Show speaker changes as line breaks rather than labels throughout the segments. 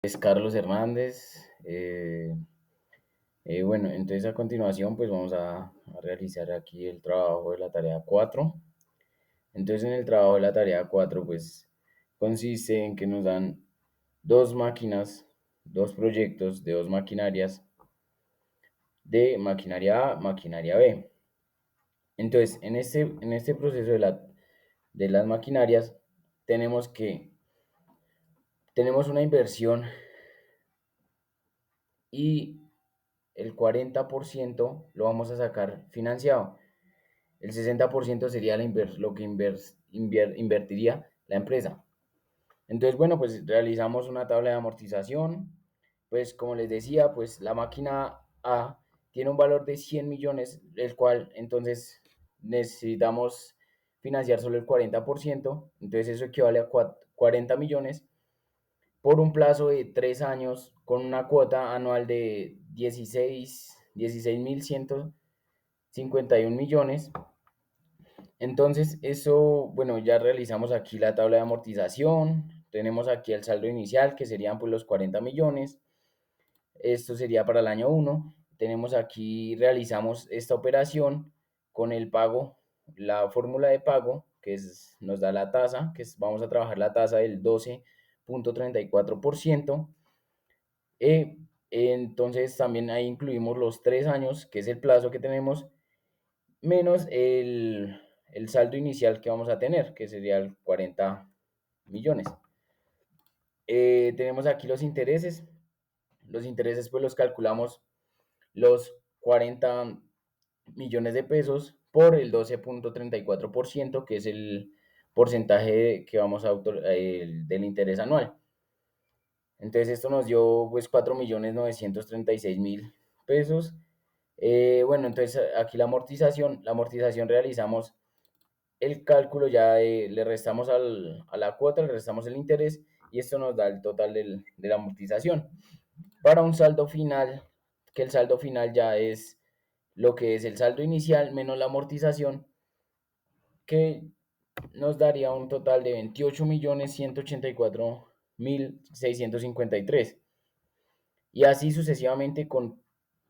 Es Carlos Hernández. Bueno, entonces a continuación pues vamos a realizar aquí el trabajo de la tarea 4. Entonces en el trabajo de la tarea 4 pues consiste en que nos dan dos máquinas, dos proyectos de dos maquinarias, de maquinaria A, maquinaria B. Entonces en este proceso de las maquinarias tenemos una inversión y el 40% lo vamos a sacar financiado. El 60% sería lo que invertiría la empresa. Entonces, bueno, pues realizamos una tabla de amortización. Pues como les decía, pues la máquina A tiene un valor de 100 millones, el cual entonces necesitamos financiar solo el 40%. Entonces eso equivale a 40 millones por un plazo de 3 años con una cuota anual de 16.151 millones. Entonces, eso, bueno, ya realizamos aquí la tabla de amortización, tenemos aquí el saldo inicial, que serían pues los 40 millones, esto sería para el año uno. Tenemos aquí, realizamos esta operación con el pago, la fórmula de pago, nos da la tasa, vamos a trabajar la tasa del 12.34%. Entonces también ahí incluimos los 3 años, que es el plazo que tenemos, menos el saldo inicial que vamos a tener, que sería el 40 millones. Tenemos aquí los intereses. Los intereses pues los calculamos los 40 millones de pesos por el 12.34%, que es el porcentaje que vamos a del interés anual. Entonces esto nos dio pues 4.936.000 pesos. Bueno, entonces aquí la amortización realizamos el cálculo, ya le restamos a la cuota, le restamos el interés y esto nos da el total de la amortización. Para un saldo final, que el saldo final ya es lo que es el saldo inicial menos la amortización, que nos daría un total de 28.184.653. Y así sucesivamente con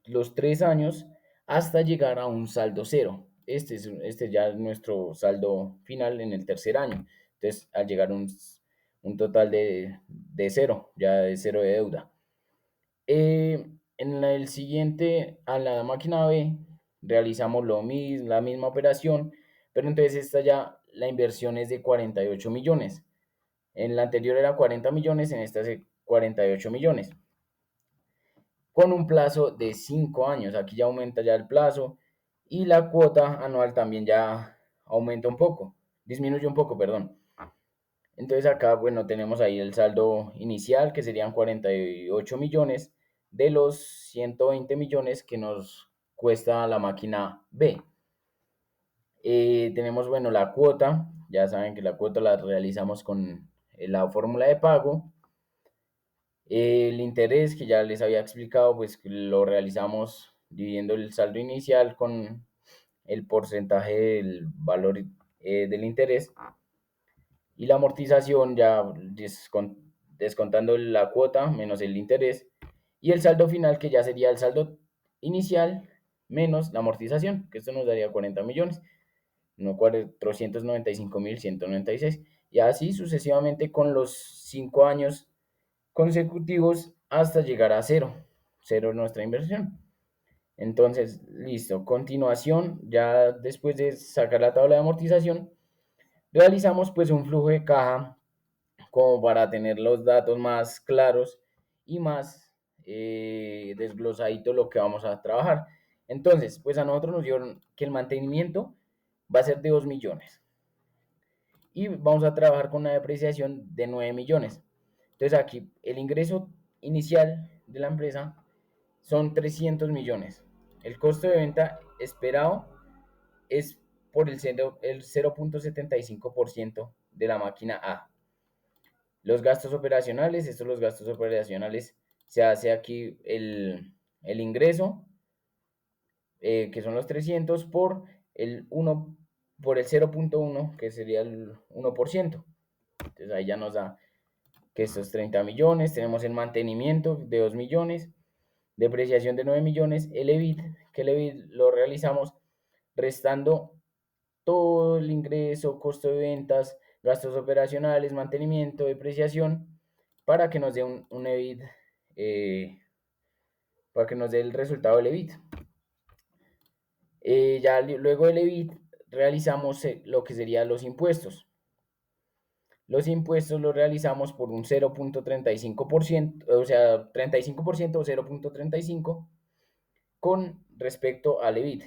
los 3 años hasta llegar a un saldo cero. Este ya es nuestro saldo final en el tercer año. Entonces, al llegar a un total de cero, ya de cero de deuda. En el siguiente, a la máquina B, realizamos la misma operación, pero entonces esta ya, la inversión es de 48 millones. En la anterior era 40 millones, en esta es 48 millones con un plazo de 5 años. Aquí ya aumenta ya el plazo y la cuota anual también ya aumenta un poco, disminuye un poco, perdón. Entonces acá, bueno, tenemos ahí el saldo inicial, que serían 48 millones de los 120 millones que nos cuesta la máquina B. Tenemos, bueno, la cuota, ya saben que la cuota la realizamos con la fórmula de pago. El interés que ya les había explicado, pues lo realizamos dividiendo el saldo inicial con el porcentaje del valor del interés, y la amortización ya descontando la cuota menos el interés, y el saldo final, que ya sería el saldo inicial menos la amortización, que esto nos daría 40 millones, no 495.196, y así sucesivamente con los 5 años consecutivos hasta llegar a cero, cero nuestra inversión. Entonces, listo. Continuación, ya después de sacar la tabla de amortización, realizamos pues un flujo de caja como para tener los datos más claros y más desglosadito lo que vamos a trabajar. Entonces, pues a nosotros nos dieron que el mantenimiento va a ser de 2 millones y vamos a trabajar con una depreciación de 9 millones. Entonces aquí el ingreso inicial de la empresa son 300 millones. El costo de venta esperado es por el 0.75% de la máquina A. Los gastos operacionales, los gastos operacionales, se hace aquí el ingreso, que son los 300 por el 1, por el 0.1, que sería el 1%. Entonces ahí ya nos da que estos 30 millones, tenemos el mantenimiento de 2 millones, depreciación de 9 millones, el EBIT, que el EBIT lo realizamos restando todo el ingreso, costo de ventas, gastos operacionales, mantenimiento, depreciación, para que nos dé un EBIT, para que nos dé el resultado del EBIT. Ya luego del EBIT realizamos lo que serían los impuestos. Los impuestos los realizamos por un 0.35%, o sea, 35% o 0.35 con respecto al EBIT.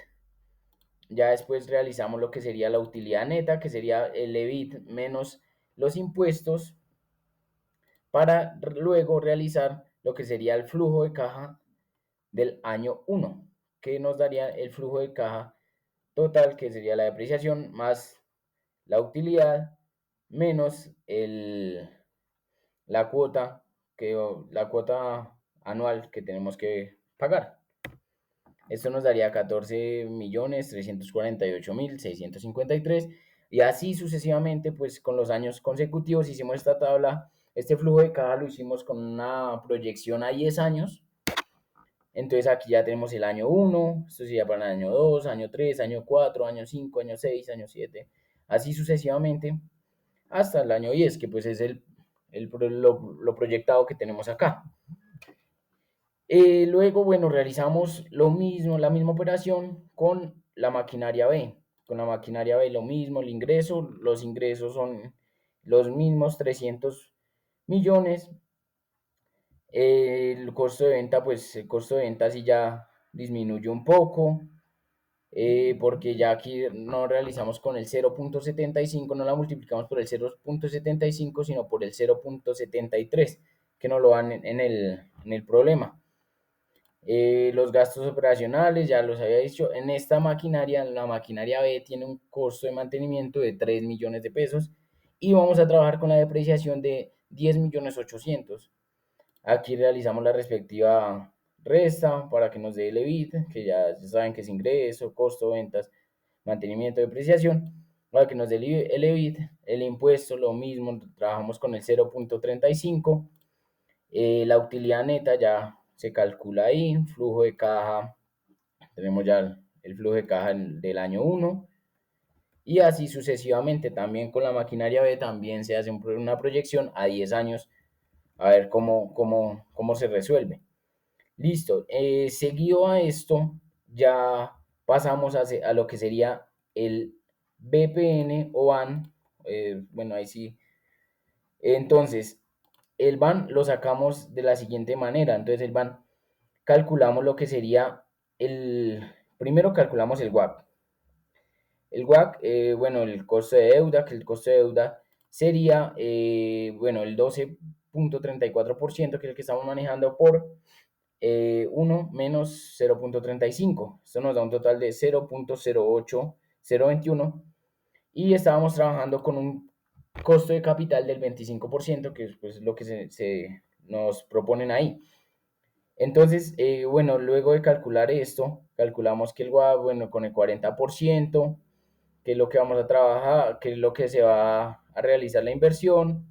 Ya después realizamos lo que sería la utilidad neta, que sería el EBIT menos los impuestos, para luego realizar lo que sería el flujo de caja del año 1, que nos daría el flujo de caja total, que sería la depreciación más la utilidad menos la cuota, la cuota anual que tenemos que pagar. Esto nos daría 14.348.653 y así sucesivamente, pues con los años consecutivos hicimos esta tabla. Este flujo de caja lo hicimos con una proyección a 10 años. Entonces aquí ya tenemos el año 1, esto sería para el año 2, año 3, año 4, año 5, año 6, año 7, así sucesivamente hasta el año 10, que pues es lo proyectado que tenemos acá. Luego, bueno, realizamos lo mismo, la misma operación con la maquinaria B. Con la maquinaria B lo mismo, el ingreso, los ingresos son los mismos, 300 millones. El costo de venta, pues el costo de venta sí ya disminuye un poco, porque ya aquí no realizamos con el 0.75, no la multiplicamos por el 0.75, sino por el 0.73, que nos lo dan en el problema. Los gastos operacionales, ya los había dicho, en esta maquinaria, la maquinaria B tiene un costo de mantenimiento de 3 millones de pesos y vamos a trabajar con la depreciación de 10.800.000. Aquí realizamos la respectiva resta para que nos dé el EBIT, que ya saben que es ingreso, costo, ventas, mantenimiento, depreciación. Para que nos dé el EBIT, el impuesto, lo mismo, trabajamos con el 0.35. La utilidad neta ya se calcula ahí, flujo de caja, tenemos ya el flujo de caja del año 1 y así sucesivamente. También con la maquinaria B también se hace una proyección a 10 años a ver cómo se resuelve. Listo, seguido a esto ya pasamos a lo que sería el BPN o BAN, bueno ahí sí. Entonces el BAN lo sacamos de la siguiente manera. Entonces el BAN calculamos lo que sería primero calculamos el WAC. El WAC, bueno, el costo de deuda, que el costo de deuda sería, bueno, el 12.34%, que es el que estamos manejando por 1 menos 0.35. Esto nos da un total de 0.08021 y estábamos trabajando con un costo de capital del 25%, que es pues, lo que se nos proponen ahí. Entonces, bueno, luego de calcular esto, calculamos que el WAC, bueno, con el 40%, que es lo que vamos a trabajar, que es lo que se va a realizar la inversión,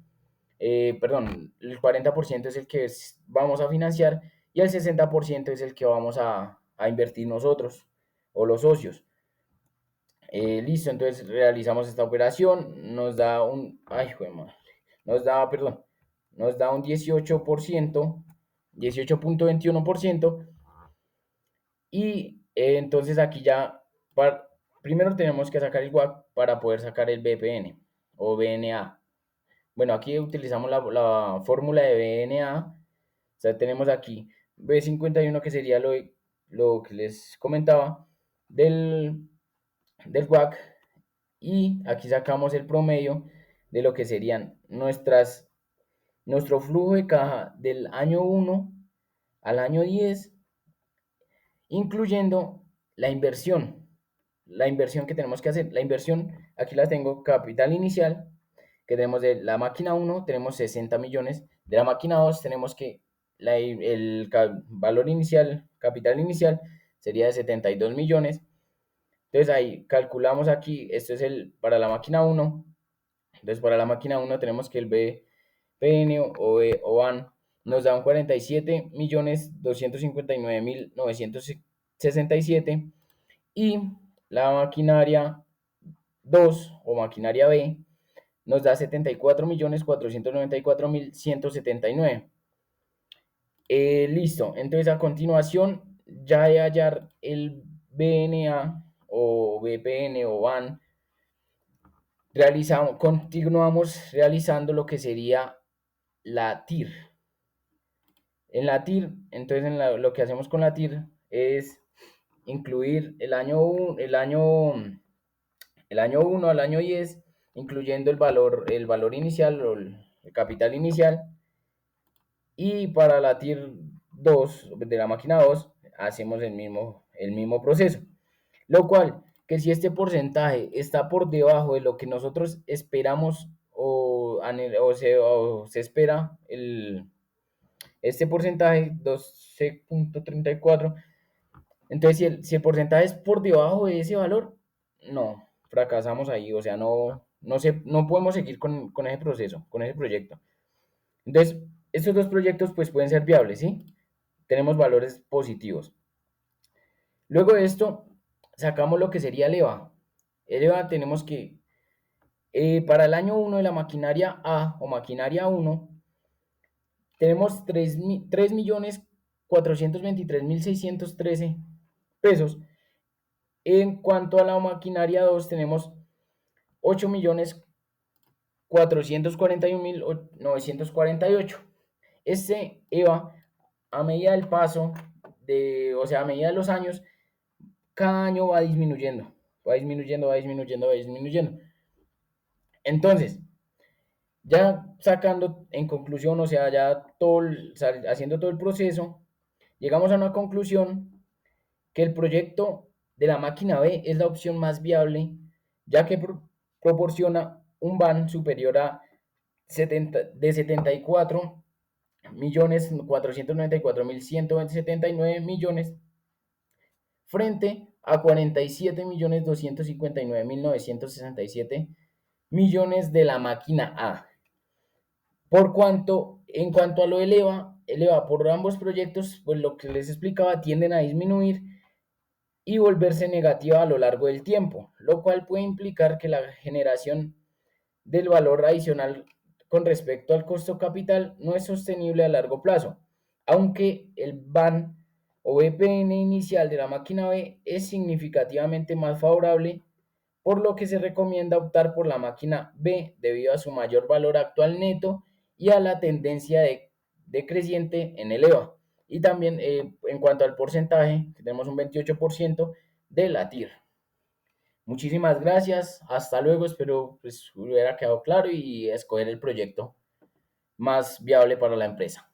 perdón, el 40% es el que vamos a financiar y el 60% es el que vamos a invertir nosotros o los socios. Listo, entonces realizamos esta operación, nos da ay, madre, nos da un 18%, 18.21%, y entonces aquí ya, primero tenemos que sacar el WAC para poder sacar el BPN o BNA. Bueno, aquí utilizamos la fórmula de BNA, o sea, tenemos aquí B51, que sería lo que les comentaba del WAC, y aquí sacamos el promedio de lo que serían nuestro flujo de caja del año 1 al año 10, incluyendo la inversión. La inversión que tenemos que hacer. La inversión, aquí la tengo, capital inicial, que tenemos de la máquina 1, tenemos 60 millones. De la máquina 2 tenemos que el valor inicial, capital inicial, sería de 72 millones. Entonces ahí calculamos aquí, esto es para la máquina 1. Entonces para la máquina 1 tenemos que el PN o VAN nos da un 47.259.967 y la maquinaria 2 o maquinaria B nos da 74.494.179. Listo, entonces a continuación ya de hallar el BNA o BPN o BAN, continuamos realizando lo que sería la TIR. En la TIR, entonces lo que hacemos con la TIR es incluir el año 1 al año 10, incluyendo el valor inicial o el capital inicial. Y para la TIR 2 de la máquina 2 hacemos el mismo proceso. Lo cual, que si este porcentaje está por debajo de lo que nosotros esperamos o se espera este porcentaje 12.34, entonces si el porcentaje es por debajo de ese valor, no, fracasamos ahí, o sea, no podemos seguir con ese proceso, con ese proyecto. Entonces, estos dos proyectos pues pueden ser viables, ¿sí? Tenemos valores positivos. Luego de esto, sacamos lo que sería el EVA. El EVA tenemos que, para el año 1 de la maquinaria A o maquinaria 1, tenemos 3.423.613 pesos. En cuanto a la maquinaria 2, tenemos 8.441.948. Este EVA, a medida del paso, o sea, a medida de los años, cada año va disminuyendo, va disminuyendo, va disminuyendo, va disminuyendo. Entonces, ya sacando en conclusión, o sea, ya haciendo todo el proceso, llegamos a una conclusión que el proyecto de la máquina B es la opción más viable, ya que proporciona un VAN superior a 74.494.179 millones frente a 47.259.967 millones de la máquina A. En cuanto a lo del EVA por ambos proyectos, pues lo que les explicaba, tienden a disminuir y volverse negativa a lo largo del tiempo, lo cual puede implicar que la generación del valor adicional con respecto al costo capital no es sostenible a largo plazo, aunque el VAN o VPN inicial de la máquina B es significativamente más favorable, por lo que se recomienda optar por la máquina B debido a su mayor valor actual neto y a la tendencia decreciente en el EVA. Y también en cuanto al porcentaje, tenemos un 28% de la TIR. Muchísimas gracias, hasta luego, espero pues hubiera quedado claro y escoger el proyecto más viable para la empresa.